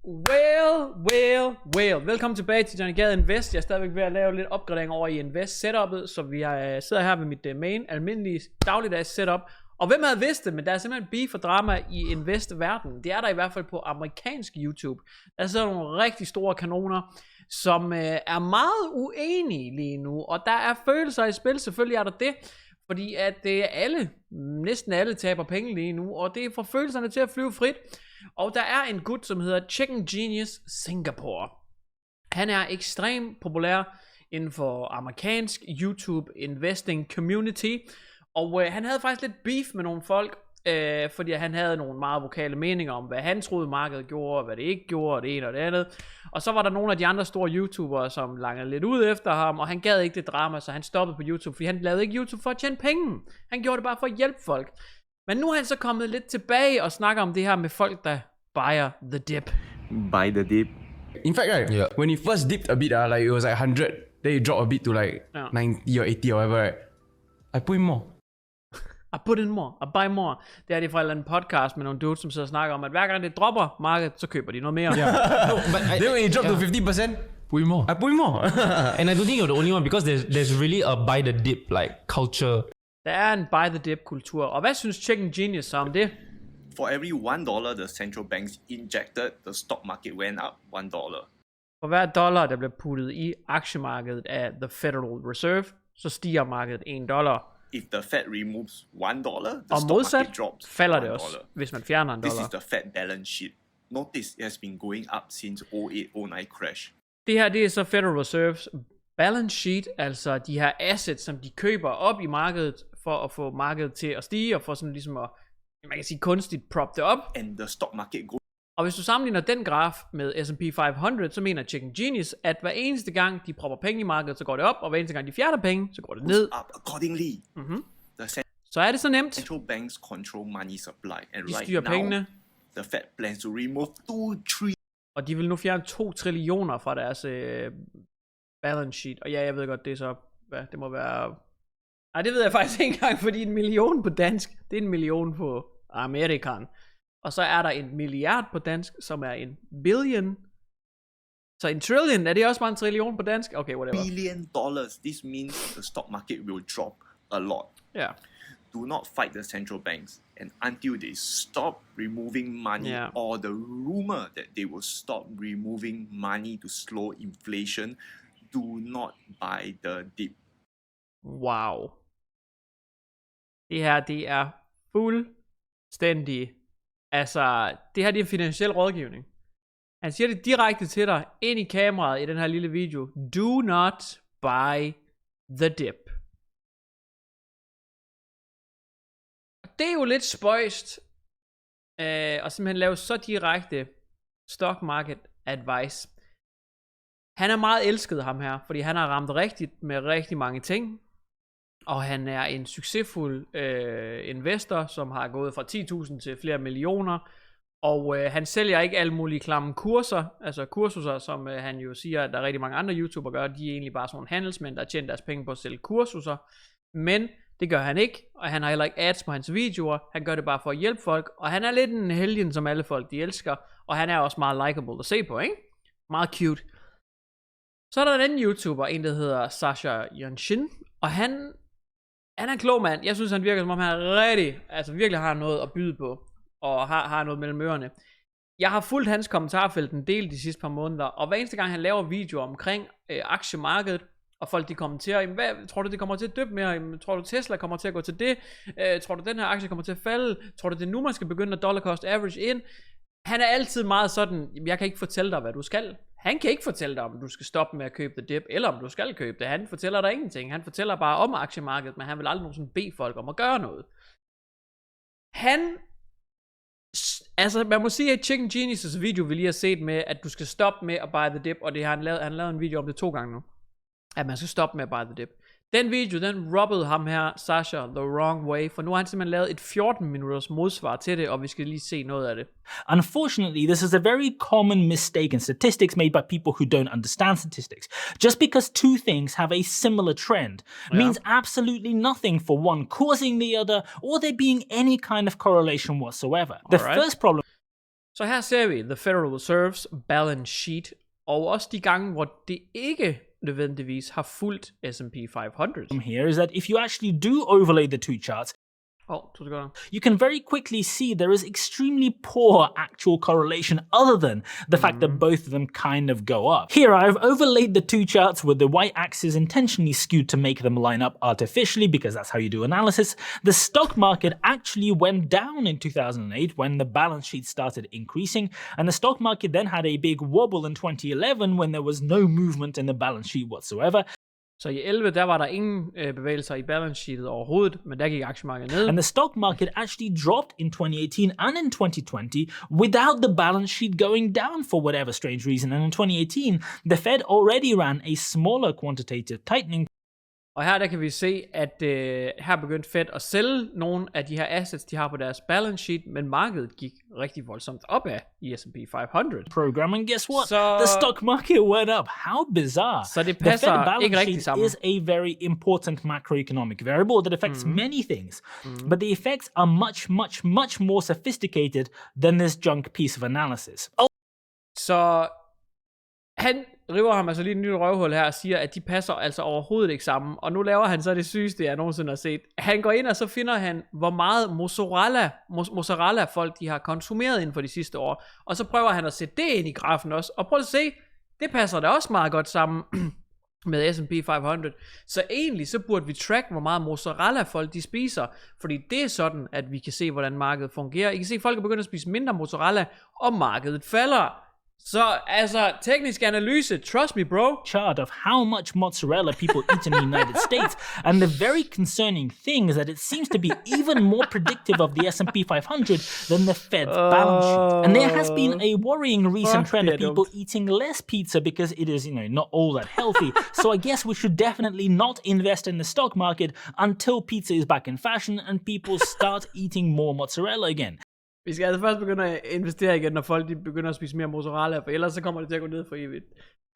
Well. Velkommen tilbage til Johnny Gade Invest. Jeg er stadigvæk ved at lave lidt opgradering over i Invest setup'et, så vi sidder her ved mit almindelige dagligdags setup. Og hvem havde vidst det, men der er simpelthen beef og drama i Invest-verdenen. Det er der i hvert fald på amerikansk YouTube. Der sidder nogle rigtig store kanoner, som er meget uenige lige nu. Og der er følelser i spil, selvfølgelig er der det. Fordi at næsten alle taber penge lige nu, og det får følelserne til at flyve frit. Og der er en gut, som hedder Chicken Genius Singapore. Han er ekstremt populær inden for amerikansk YouTube investing community. Og han havde faktisk lidt beef med nogle folk, fordi han havde nogle meget vokale meninger om, hvad han troede markedet gjorde, og hvad det ikke gjorde, og det ene og det andet. Og så var der nogle af de andre store YouTubere, som langede lidt ud efter ham, og han gad ikke det drama, så han stoppede på YouTube, fordi han lavede ikke YouTube for at tjene penge. Han gjorde det bare for at hjælpe folk. Men nu er han så kommet lidt tilbage og snakker om det her med folk, der buyer the dip. Buy the dip. In fact, right, when he first dipped a bit, like it was like 100, then he dropped a bit to like 90 or 80 or whatever, right? I put in more. I put in more, I buy more. Det er det fra en podcast med nogle dudes, som sidder og snakker om, at hver gang det dropper markedet, så køber de noget mere. Yeah. No, but then when it dropped to 50%, put in more. I put in more. And I don't think you're the only one, because there's really a buy the dip like culture. Der er en buy the dip kultur. Og hvad synes Chicken Genius så om det? For every $1 the central banks injected, the stock market went up $1. For hver dollar, der bliver puttet i aktiemarkedet af the Federal Reserve, så stiger markedet $1. If the Fed removes $1, the og stock modsat market drops falder $1. det også, hvis man fjerner $1. This is the Fed balance sheet. Notice it has been going up since 08-09 crash. Det her, det er så Federal Reserves balance sheet, altså de her assets, som de køber op i markedet, for at få markedet til at stige, og for sådan ligesom at, man kan sige, kunstigt prop det op. And the stock market goes. Og hvis du sammenligner den graf med S&P 500, så mener Chicken Genius, at hver eneste gang de propper penge i markedet, så går det op, og hver eneste gang de fjerner penge, så går det ned. Up accordingly. Så er det så nemt. Central banks control money supply, and De right styrer now, pengene, the Fed plans to remove 2 trillion. og de vil nu fjerne 2 trillioner fra deres balance sheet. Og ja, jeg ved godt, det er så, hvad det må være. Nej, det ved jeg faktisk ikke engang, fordi 1 million på dansk, det er 1 million på amerikan. Og så er der 1 milliard på dansk, som er 1 billion. Så 1 trillion, er det også bare 1 trillion på dansk? Okay, whatever. $1 billion. This means the stock market will drop a lot. Ja. Do not fight the central banks, and until they stop removing money, or the rumor that they will stop removing money to slow inflation, do not buy the dip. Wow. Det her, det er fuldstændig, altså, det her, det er finansiel rådgivning. Han siger det direkte til dig, ind i kameraet i den her lille video. Do not buy the dip. Det er jo lidt spøjst, og simpelthen lave så direkte stock market advice. Han er meget elsket, ham her, fordi han har ramt rigtigt med rigtig mange ting. Og han er en succesfuld investor, som har gået fra 10.000 til flere millioner. Og han sælger ikke alle mulige klamme kurser, altså kursuser, som han jo siger, at der er rigtig mange andre YouTubere gør. De er egentlig bare sådan nogle handelsmænd, der har tjent deres penge på at sælge kursuser. Men det gør han ikke, og han har heller ikke ads på hans videoer. Han gør det bare for at hjælpe folk, og han er lidt en helgen, som alle folk de elsker. Og han er også meget likable at se på, ikke? Meget cute. Så er der en anden YouTuber, en der hedder Sociale, og han er en klog mand. Jeg synes, han virker som om han er rigtig, altså virkelig har noget at byde på, og har noget mellem ørerne. Jeg har fulgt hans kommentarfelt en del de sidste par måneder, og hver eneste gang han laver videoer omkring aktiemarkedet, og folk de kommenterer, hvad tror du det kommer til at dyppe mere? Tror du Tesla kommer til at gå til det? Tror du den her aktie kommer til at falde? Tror du det er nu man skal begynde at dollar cost average ind? Han er altid meget sådan, jeg kan ikke fortælle dig hvad du skal. Han kan ikke fortælle dig om du skal stoppe med at købe the dip, eller om du skal købe det. Han fortæller dig ingenting. Han fortæller bare om aktiemarkedet, men han vil aldrig nogensinde bede folk om at gøre noget. Altså man må sige, at Chicken Genius' video vi lige har set med, at du skal stoppe med at buy the dip, og det har han lavet en video om det 2 gange nu. At man skal stoppe med at buy the dip. Den video, den rubbede ham her, Sasha, the wrong way, for nu har han simpelthen lavet et 14-minutters modsvar til det, og vi skal lige se noget af det. Unfortunately, this is a very common mistake in statistics made by people who don't understand statistics. Just because two things have a similar trend means absolutely nothing for one causing the other, or there being any kind of correlation whatsoever. The first problem Så her ser vi The Federal Reserve's balance sheet, og også de gange, hvor det ikke nødvendigvis har fulgt S&P 500. Here is that if you actually do overlay the two charts, you can very quickly see there is extremely poor actual correlation other than the fact that both of them kind of go up. Here I've overlaid the two charts with the y-axis intentionally skewed to make them line up artificially because that's how you do analysis. The stock market actually went down in 2008 when the balance sheet started increasing, and the stock market then had a big wobble in 2011 when there was no movement in the balance sheet whatsoever. Så i 11, der var der ingen bevægelser i balance sheetet overhovedet, men der gik aktiemarkedet ned. And the stock market actually dropped in 2018 and in 2020 without the balance sheet going down for whatever strange reason. And in 2018, the Fed already ran a smaller quantitative tightening. Og her der kan vi se, at her begyndte Fed at sælge nogle af de her assets, de har på deres balance sheet, men markedet gik rigtig voldsomt opad i S&P 500. Program, and guess what? The stock market went up. How bizarre. Så det passer the Fed balance ikke rigtig sammen. is a very important macroeconomic variable that affects many things. But the effects are much more sophisticated than this junk piece of analysis. Så han river ham altså lige et nyt røvhul her og siger, at de passer altså overhovedet ikke sammen. Og nu laver han så det sygeste, jeg nogensinde har set. Han går ind, og så finder han, hvor meget mozzarella folk de har konsumeret inden for de sidste år. Og så prøver han at sætte det ind i grafen også. Og prøv at se, det passer da også meget godt sammen med S&P 500. Så egentlig så burde vi track, hvor meget mozzarella folk de spiser. Fordi det er sådan, at vi kan se, hvordan markedet fungerer. I kan se, at folk er begyndt at spise mindre mozzarella, og markedet falder. Så altså, teknisk analyse, trust me bro. Chart of how much mozzarella people eat in the United States, and the very concerning thing is that it seems to be even more predictive of the S&P 500 than the Fed's balance sheet. And there has been a worrying recent trend of people eating less pizza because it is, not all that healthy. So I guess we should definitely not invest in the stock market until pizza is back in fashion and people start eating more mozzarella again. Vi skal altså først begynde at investere igen, når folk de begynder at spise mere mozzarella, for ellers så kommer det til at gå ned for evigt.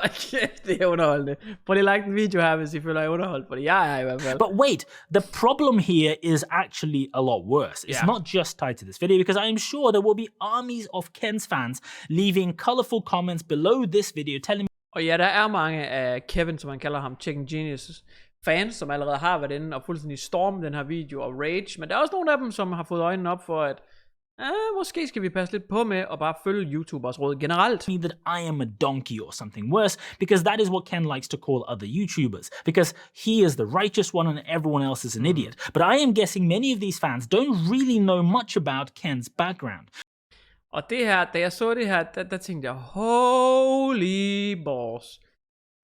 Kæft, det er underholdende. Prøv lige at like den video her, hvis I føler jer underholdt, fordi jeg er i hvert fald. But wait, the problem here is actually a lot worse. It's not just tied to this video, because I am sure there will be armies of Ken's fans leaving colorful comments below this video telling me. Og ja, der er mange af Kevin, som man kalder ham, Chicken Genius fans, som allerede har været inde og fuldstændig stormet den her video og rage. Men der er også nogle af dem, som har fået øjnene op for, at måske skal vi passe lidt på med og bare følge YouTubers råd generelt. That I am a donkey or something worse, because that is what Ken likes to call other YouTubers, because he is the righteous one and everyone else is an idiot. But I am guessing many of these fans don't really know much about Ken's background. Og det her, da jeg så det her, der tænkte jeg, holy balls.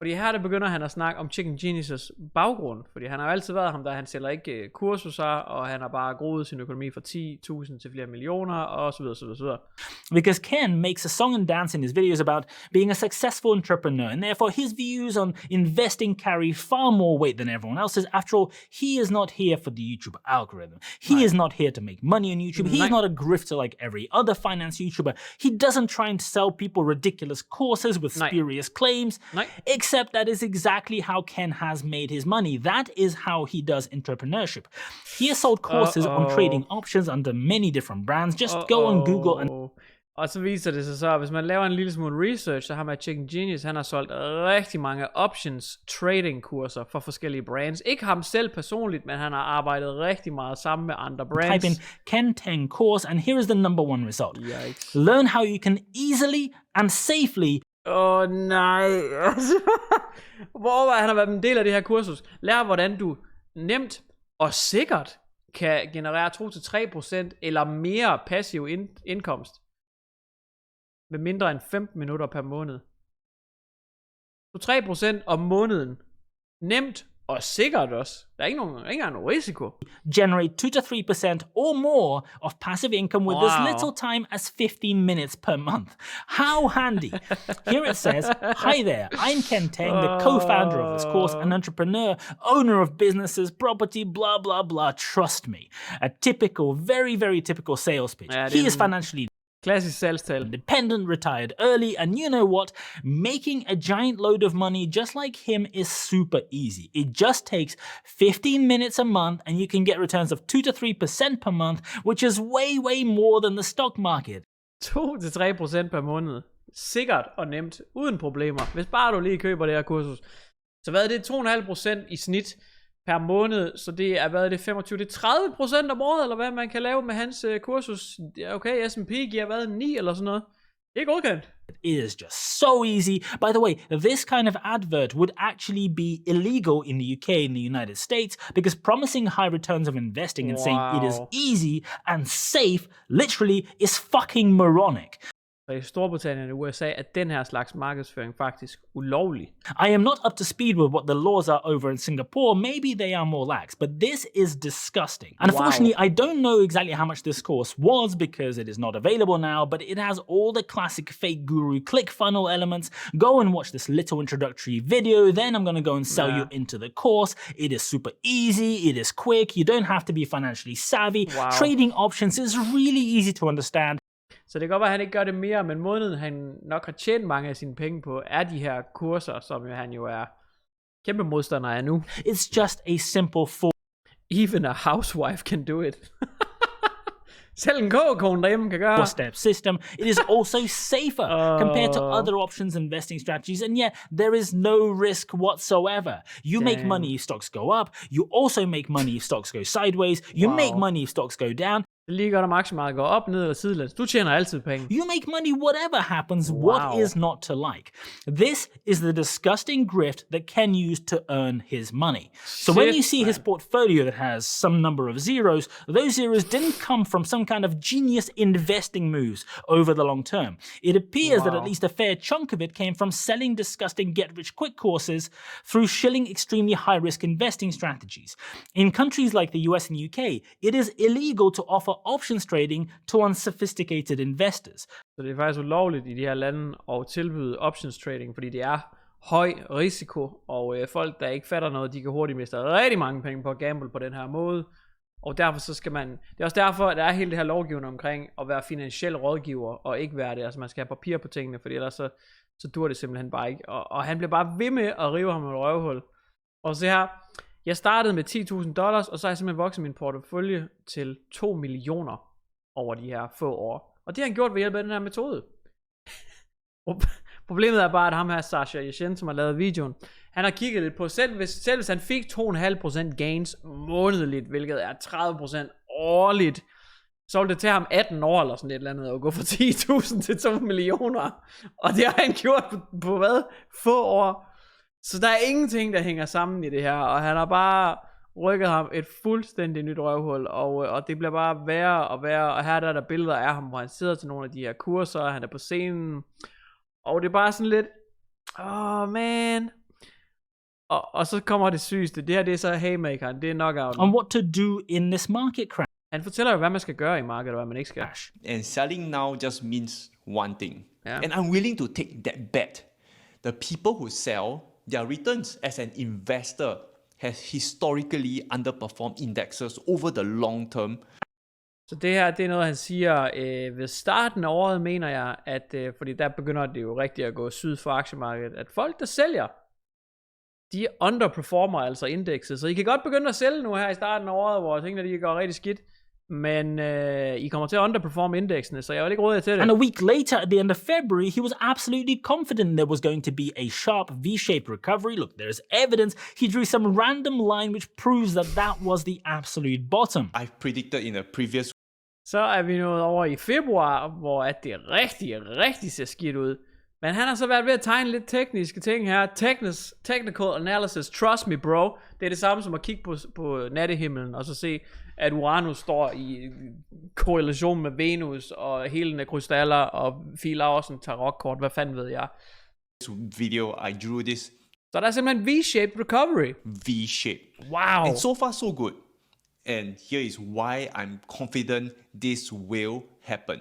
Fordi her der begynder han at snakke om Chicken Genius' baggrund. Fordi han har jo altid været ham, der han sælger ikke kurser, og han har bare groet sin økonomi fra 10.000 til flere millioner, og så videre, så videre, så videre. Because Ken makes a song and dance in his videos about being a successful entrepreneur, and therefore his views on investing carry far more weight than everyone else's. After all, he is not here for the YouTube algorithm. He is not here to make money on YouTube. He is not a grifter like every other finance YouTuber. He doesn't try and sell people ridiculous courses with spurious claims. Except that is exactly how Ken has made his money. That is how he does entrepreneurship. He has sold courses on trading options under many different brands. Just go on Google and... Og så viser det sig så, hvis man laver en lille smule research, så har man Chicken Genius, han har solgt rigtig mange options trading kurser for forskellige brands. Ikke ham selv personligt, men han har arbejdet rigtig meget sammen med andre brands. Type in Ken 10 course, and here is the number one result. Yikes. Learn how you can easily and safely... nej. Hvor han har været en del af det her kursus. Lær, hvordan du nemt og sikkert kan generere 2-3% eller mere passiv indkomst med mindre end 15 minutter per måned. 2-3% om måneden. Nemt og sikkert også. Der er ikke engang nogen risiko. Generate 2-3% or more of passive income with as little time as 15 minutes per month. How handy. Here it says, hi there, I'm Ken Teng, the co-founder of this course, an entrepreneur, owner of businesses, property, blah, blah, blah. Trust me. A typical, very, very typical sales pitch. He is financially klassisk salgstal. Independent, retired early, and you know what? Making a giant load of money just like him is super easy. It just takes 15 minutes a month and you can get returns of 2-3% per month, which is way, way more than the stock market. 2-3% per måned. Sikkert og nemt, uden problemer. Hvis bare du lige køber det her kursus. Så hvad er det? 2,5% i snit per måned. Så det er, hvad er det? 25? Det er 30% om året, eller hvad man kan lave med hans kursus. Okay, S&P giver hvad? 9 eller sådan noget. Det er godkendt. It is just so easy. By the way, this kind of advert would actually be illegal in the UK and the United States because promising high returns of investing and saying it is easy and safe literally is fucking moronic. I Storbritannien og USA er den her slags markedsføring faktisk ulovlig. I am not up to speed with what the laws are over in Singapore. Maybe they are more lax, but this is disgusting. And unfortunately, I don't know exactly how much this course was because it is not available now, but it has all the classic fake guru ClickFunnel elements. Go and watch this little introductory video, then I'm going to go and sell you into the course. It is super easy, it is quick, you don't have to be financially savvy. Trading options is really easy to understand. Så det kan godt være, at han ikke gør det mere, men måden han nok har tjent mange af sine penge på, er de her kurser, som han jo er kæmpe modstander af nu. It's just a simple Even a housewife can do it. Selv en kogekone derhjemme kan gøre. Four-step system. It is also safer compared to other options investing strategies, and yet there is no risk whatsoever. You make money if stocks go up. You also make money if stocks go sideways. You make money if stocks go down. Det er lige godt, om aktiemarkedet går op, ned eller sidelæns. Du tjener altid penge. You make money whatever happens. What is not to like? This is the disgusting grift that Ken used to earn his money. So when you see his portfolio that has some number of zeros, those zeros didn't come from some kind of genius investing moves over the long term. It appears that at least a fair chunk of it came from selling disgusting get-rich-quick courses through shilling extremely high-risk investing strategies. In countries like the US and UK, it is illegal to offer options trading to unsophisticated investors. Så det er faktisk ulovligt i de her lande at tilbyde options trading, fordi det er høj risiko, og folk, der ikke fatter noget, de kan hurtigt miste rigtig mange penge på at gamble på den her måde. Og derfor så skal man, det er også derfor, at der er hele det her lovgivning omkring at være finansiel rådgiver, og ikke være det. Altså man skal have papir på tingene, fordi ellers så dur det simpelthen bare ikke. Og han bliver bare ved med at rive ham med et røvhul. Og så her, jeg startede med $10,000, og så har jeg simpelthen vokset min portefølje til 2 millioner over de her få år. Og det har han gjort ved hjælp af den her metode. Problemet er bare, at ham her, Sasha Yashin, som har lavet videoen, han har kigget lidt på, selv hvis han fik 2,5% gains månedligt, hvilket er 30% årligt, så ville det til ham 18 år eller sådan et eller andet, at gå fra 10.000 til 2 millioner. Og det har han gjort på hvad? Få år. Så der er ingenting, der hænger sammen i det her, og han har bare rykket ham et fuldstændig nyt røvhul, og det bliver bare værre og værre, og her der er der billeder af ham, hvor han sidder til nogle af de her kurser, han er på scenen, og det er bare sådan lidt, man. Og så kommer det sygeste, det her det er så haymakeren, det er knockout. On what to do in this market crash. Han fortæller jo, hvad man skal gøre i markedet, og hvad man ikke skal. And selling now just means one thing. And I'm willing to take that bet. The people who sell, their returns as an investor has historically underperformed indexes over the long term. Så det her, det er noget, han siger ved starten af året, mener jeg, at fordi der begynder det jo rigtigt at gå syd for aktiemarkedet, at folk, der sælger, de underperformer altså indekset. Så I kan godt begynde at sælge nu her i starten af året, hvor tingene de går rigtig skidt. Men I kommer til at underperforme indeksene, så jeg vil ikke råde jer til det. And a week later, at the end of February, he was absolutely confident there was going to be a sharp V-shaped recovery. Look, there is evidence. He drew some random line which proves that was the absolute bottom. I've predicted in a previous. Så er vi nået over i februar, hvor at det rigtig ser skidt ud. Men han har så været ved at tegne lidt tekniske ting her. Technical analysis, trust me bro. Det er det samme som at kigge på nattehimlen og så se, at Uranus står i korrelation med Venus og helende krystaller og filer også en tarotkort. Hvad fanden ved jeg? Video, I drew this. Så der er simpelthen V-shaped recovery. V-shaped. Wow. And so far so good. And here is why I'm confident this will happen.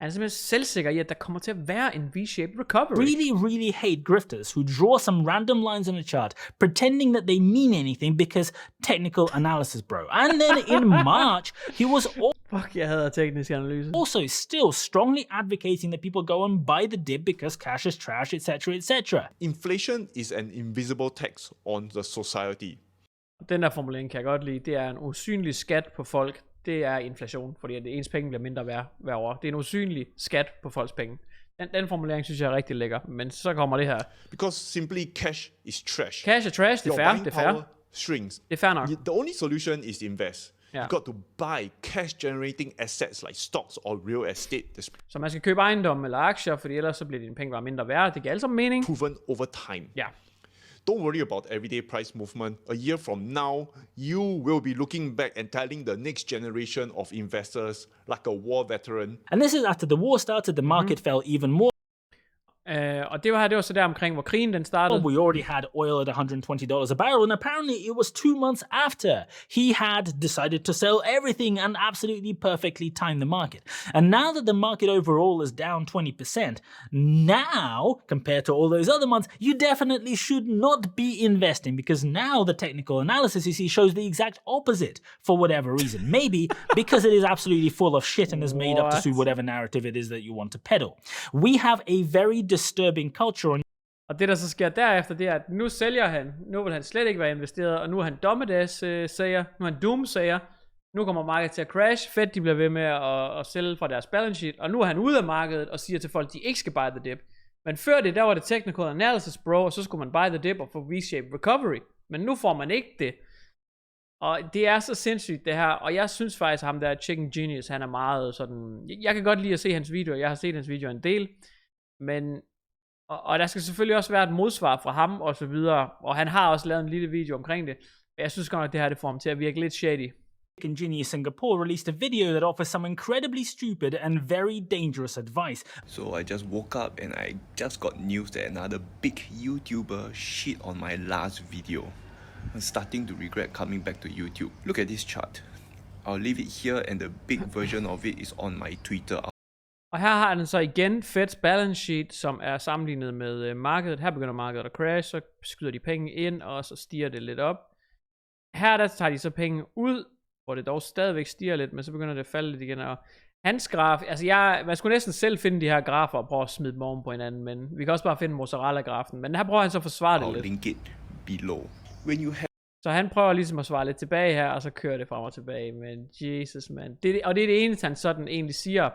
Han er simpelthen selvsikker i, at der kommer til at være en V-shaped recovery. Really hate grifters who draw some random lines on a chart, pretending that they mean anything because technical analysis, bro. And then in March, he was Fuck, jeg hader teknisk analyse. Also still strongly advocating that people go and buy the dip because cash is trash, etc., etc. Inflation is an invisible tax on the society. Den der formulering kan jeg godt lide. Det er en usynlig skat på folk, det er inflation, fordi at ens penge bliver mindre værd hver år. Det er en usynlig skat på folks penge. Den formulering synes jeg er rigtig lækker, men så kommer det her. Because simply cash is trash. Cash er trash, det er fair, det er fair. Shrinks. Det er fair nok. The only solution is invest. Yeah. You got to buy cash-generating assets like stocks or real estate. That's Så man skal købe ejendom eller aktier, fordi ellers så bliver dine penge bare mindre værd. Det giver alle sammen mening. proven over time. Ja. Don't worry about everyday price movement. A year from now, you will be looking back and telling the next generation of investors like a war veteran. And this is after the war started, the market fell even more. Og det var så der omkring, hvor krigen den startede. We already had oil at $120 a barrel, and apparently it was 2 months after he had decided to sell everything and absolutely perfectly time the market. And now that the market overall is down 20%, now, compared to all those other months, you definitely should not be investing, because now the technical analysis you see shows the exact opposite for whatever reason. Maybe because it is absolutely full of shit and is made up to suit whatever narrative it is that you want to peddle. We have a very disturbing culture. Og det der så sker derefter, det er, at nu sælger han, nu vil han slet ikke være investeret, og nu er han dommedagssager, nu er han doomsager, nu kommer markedet til at crash, Fed de bliver ved med at sælge fra deres balance sheet, og nu er han ude af markedet og siger til folk, de ikke skal buy the dip. Men før det, der var det technical analysis, bro, og så skulle man buy the dip og få V-shaped recovery. Men nu får man ikke det. Og det er så sindssygt det her, og jeg synes faktisk, ham der Chicken Genius, han er meget sådan, jeg kan godt lide at se hans videoer, jeg har set hans videoer en del, men og der skal selvfølgelig også være et modsvar fra ham og så videre, og han har også lavet en lille video omkring det. Jeg synes godt nok, det her det får ham til at virke lidt shady. Genius Singapore released a video that offers some incredibly stupid and very dangerous advice. So I just woke up and I just got news that another big YouTuber shit on my last video. I'm starting to regret coming back to YouTube. Look at this chart. I'll leave it here, and the big version of it is on my Twitter. Og her har den så igen Feds balance sheet, som er sammenlignet med markedet. Her begynder markedet at crash, så skyder de penge ind, og så stiger det lidt op. Her der tager de så penge ud, hvor det dog stadigvæk stiger lidt, men så begynder det at falde lidt igen. Og hans graf, altså man skulle næsten selv finde de her grafer og prøve at smide dem oven på hinanden, men vi kan også bare finde mozzarella-grafen. Men her prøver han så at forsvare det lidt. Link it below. When you have Så han prøver ligesom at svare lidt tilbage her, og så kører det frem og tilbage. Men Jesus, man. Og det er det eneste, han sådan egentlig siger.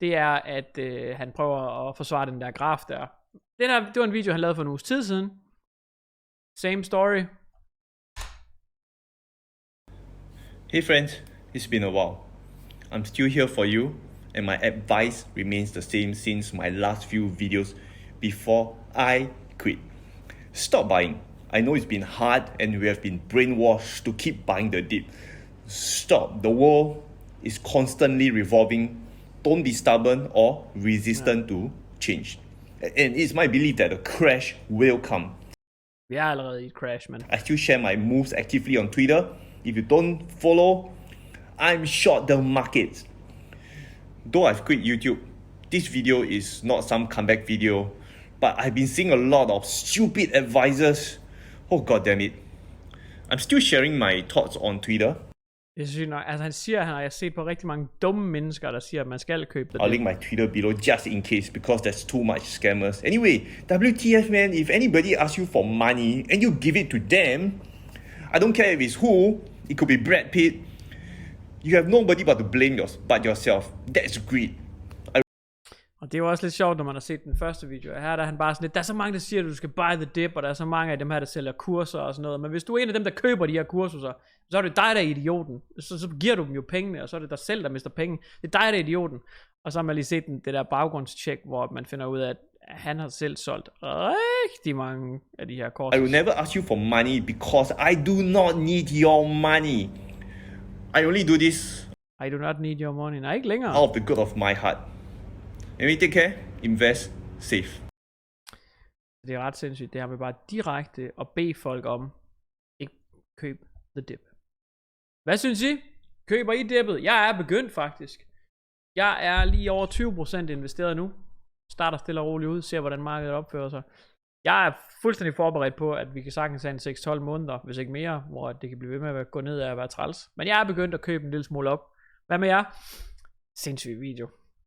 Det er, at han prøver at forsvare den der graf der. Det var en video, han lavede for en uges tid siden. Same story. Hey friends, it's been a while. I'm still here for you, and my advice remains the same since my last few videos before I quit. Stop buying. I know it's been hard and we have been brainwashed to keep buying the dip. Stop. The world is constantly revolving. Don't be stubborn or resistant to change. And it's my belief that a crash will come. Vi er allerede i et crash, man. I still share my moves actively on Twitter. If you don't follow, I'm short the market. Though I've quit YouTube, this video is not some comeback video, but I've been seeing a lot of stupid advisors. Oh god damn it. I'm still sharing my thoughts on Twitter. Jeg synes nok, altså han siger, han har set på rigtig mange dumme mennesker, der siger, at man skal købe det. I'll link my Twitter below just in case, because there's too much scammers. Anyway, WTF man, if anybody asks you for money and you give it to them, I don't care if it's who, it could be Brad Pitt, you have nobody but to blame but yourself. That's greed. Og det er jo også lidt sjovt, når man har set den første video. Her der er han bare sådan lidt, der er så mange, der siger, at du skal buy the dip, og der er så mange af dem her, der sælger kurser og sådan noget. Men hvis du er en af dem, der køber de her kurser, så er det dig, der er idioten. Så giver du dem jo pengene, og så er det dig selv, der mister penge. Det er dig, der er idioten. Og så har man lige set det der baggrundstjek, hvor man finder ud af, at han har selv solgt rigtig mange af de her kurser. I will never ask you for money because I do not need your money. I only do this I do not need your money. Nej, ikke længere. out of the good of my heart. Maybe take care, invest, save. Det er ret sindssygt. Det her med bare direkte at bede folk om, ikke køb the dip. Hvad synes I? Køber I dippet? Jeg er begyndt faktisk. Jeg er lige over 20% investeret nu. Starter stille og roligt ud, ser hvordan markedet opfører sig. Jeg er fuldstændig forberedt på, at vi kan sagtens have en 6-12 måneder, hvis ikke mere, hvor det kan blive ved med at gå ned og være træls. Men jeg er begyndt at købe en lille smule op. Hvad med jer? Sindssyg video.